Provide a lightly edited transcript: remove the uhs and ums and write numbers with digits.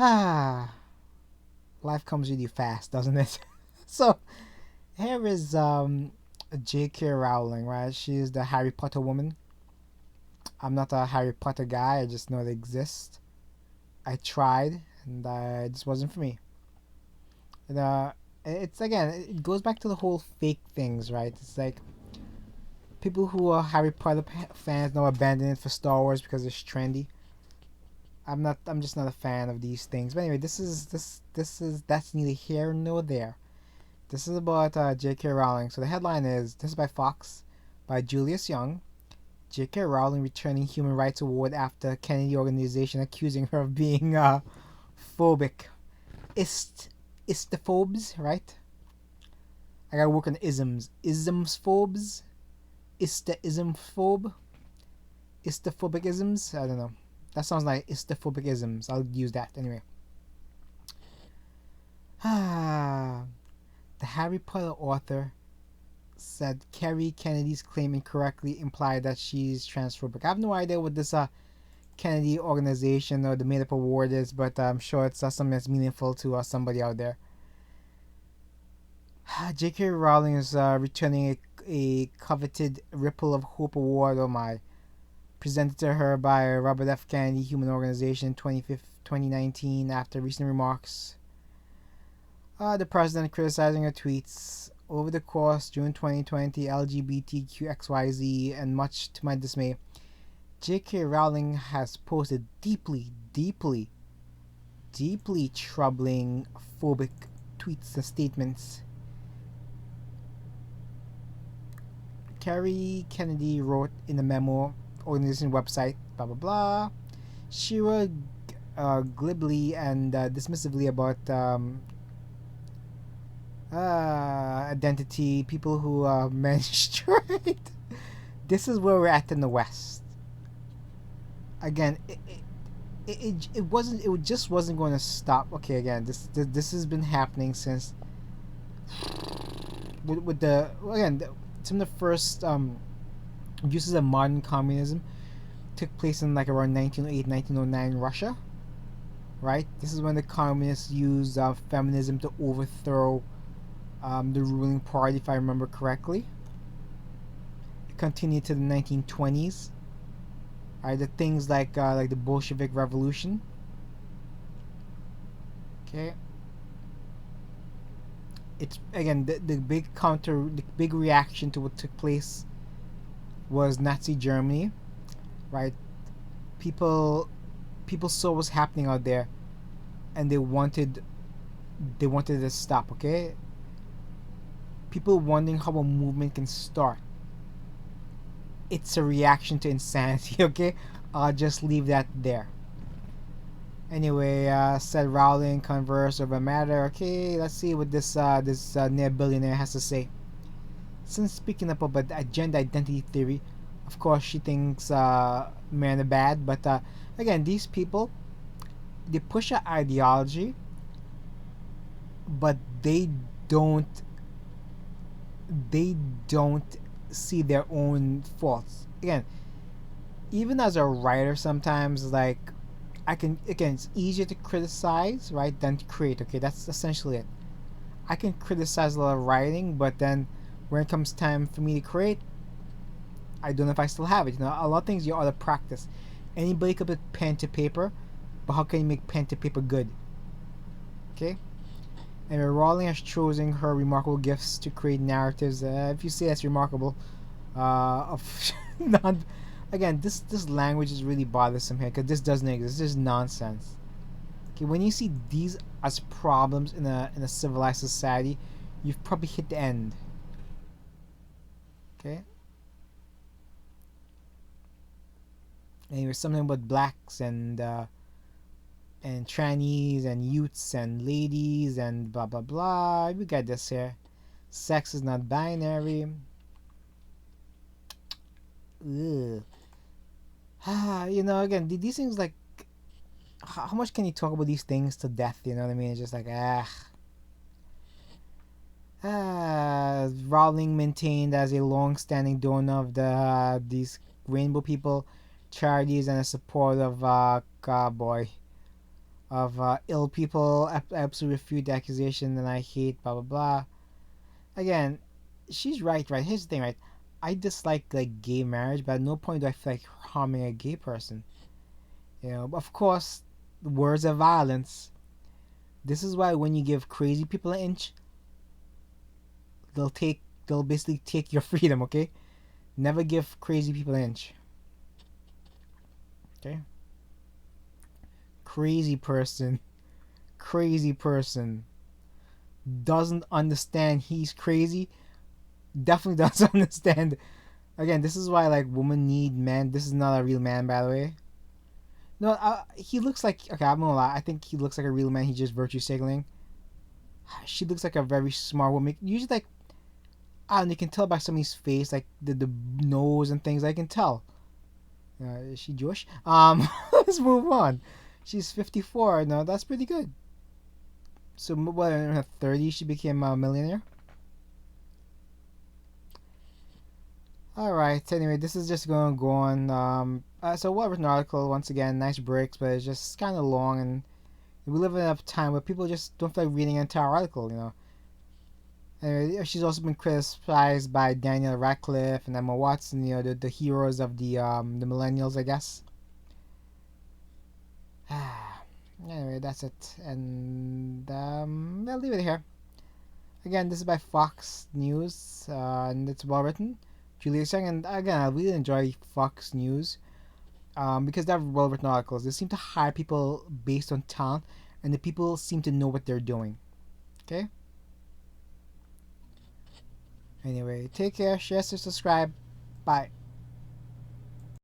Ah, life comes really fast, doesn't it? So here is J.K. Rowling, right? She's the Harry Potter woman. I'm not a Harry Potter guy. I just know they exist. I tried, and it just wasn't for me. And, it's again, it goes back to the whole fake things, right? It's like people who are Harry Potter fans now abandon it for Star Wars because it's trendy. I'm not. I'm just not a fan of these things. But anyway, this is that's neither here nor there. This is about J.K. Rowling. So the headline is this is by Fox, by Julius Young. J.K. Rowling returning Human Rights Award after Kennedy organization accusing her of being phobic. Istophobes, right? I gotta work on isms. Isms phobes? Ism phobe? Istophobic isms? I don't know. That sounds like istophobic isms. I'll use that anyway. Ah, the Harry Potter author said Kerry Kennedy's claim incorrectly implied that she's transphobic. I have no idea what this Kennedy organization or the made up award is, but I'm sure it's something that's meaningful to somebody out there. J.K. Rowling is returning a coveted Ripple of Hope Award, oh my, presented to her by Robert F. Kennedy Human Organization 2019 after recent remarks. The president criticizing her tweets. Over the course, June 2020, LGBTQXYZ, and much to my dismay, J.K. Rowling has posted deeply troubling phobic tweets and statements. Kerry Kennedy wrote in a memo, organization website, blah blah blah. She wrote glibly and dismissively about identity, people who menstruate. This is where we're at in the West. Again, it wasn't. It just wasn't going to stop. Okay, again, this has been happening since with the again some of the first uses of modern communism took place in like around 1908 1909 Russia, right? This is when the communists used feminism to overthrow the ruling party, if I remember correctly. It continued to the 1920s. Right, the things like the Bolshevik Revolution. Okay, it's again the big reaction to what took place was Nazi Germany, right? People people saw what's happening out there, and they wanted it to stop. Okay, people wondering how a movement can start. It's a reaction to insanity. Okay, I'll just leave that there. Anyway, said Rowling, converse over a matter. Okay, let's see what this near billionaire has to say. Since speaking up about gender identity theory, of course she thinks men are bad, but again, these people they push an ideology, but don't they don't see their own faults. Again, even as a writer, sometimes like I can again, it's easier to criticize right than to create. Okay, that's essentially it. I can criticize a lot of writing, but then when it comes time for me to create, I don't know if I still have it. You know, a lot of things you ought to practice. Anybody could put pen to paper, but how can you make pen to paper good? Okay. And Rowling has chosen her remarkable gifts to create narratives. If you say that's remarkable, of non. Again, this language is really bothersome here because this doesn't exist. This is nonsense. Okay, when you see these as problems in a civilized society, you've probably hit the end. Okay. Anyway, something about blacks and trannies and youths and ladies and blah blah blah. We got this here. Sex is not binary. Ugh. Again, these things like how much can you talk about these things to death? You know what I mean? It's just like Rowling maintained as a long-standing donor of these rainbow people charities and a supporter of boy of ill people. Absolutely refute the accusation, and I hate blah blah blah. Again, she's right. Right. Here's the thing. Right. I dislike like gay marriage, but at no point do I feel like harming a gay person. You know, of course, words of violence. This is why when you give crazy people an inch, they'll take they'll basically take your freedom. Okay, never give crazy people an inch. Okay, crazy person, crazy person doesn't understand he's crazy. Definitely doesn't understand. Again, this is why like women need men. This is not a real man, by the way. No, he looks like okay. I'm gonna lie. I think he looks like a real man. He's just virtue signaling. She looks like a very smart woman. Usually, like I don't know, you can tell by somebody's face, like the nose and things. I can tell. Is she Jewish? Let's move on. She's 54. No, that's pretty good. So, what, in her 30s, she became a millionaire? Alright, anyway, this is just going to go on. So, well written article, once again, nice breaks, but it's just kind of long, and we live in a time where people just don't feel like reading an entire article, you know. Anyway, she's also been criticized by Daniel Radcliffe and Emma Watson, you know, the heroes of the millennials, I guess. Anyway, that's it. And I'll leave it here. Again, this is by Fox News, and it's well written. Julia Sang, and again, I really enjoy Fox News because they have well written articles. They seem to hire people based on talent, and the people seem to know what they're doing. Okay? Anyway, take care, share, subscribe. Bye.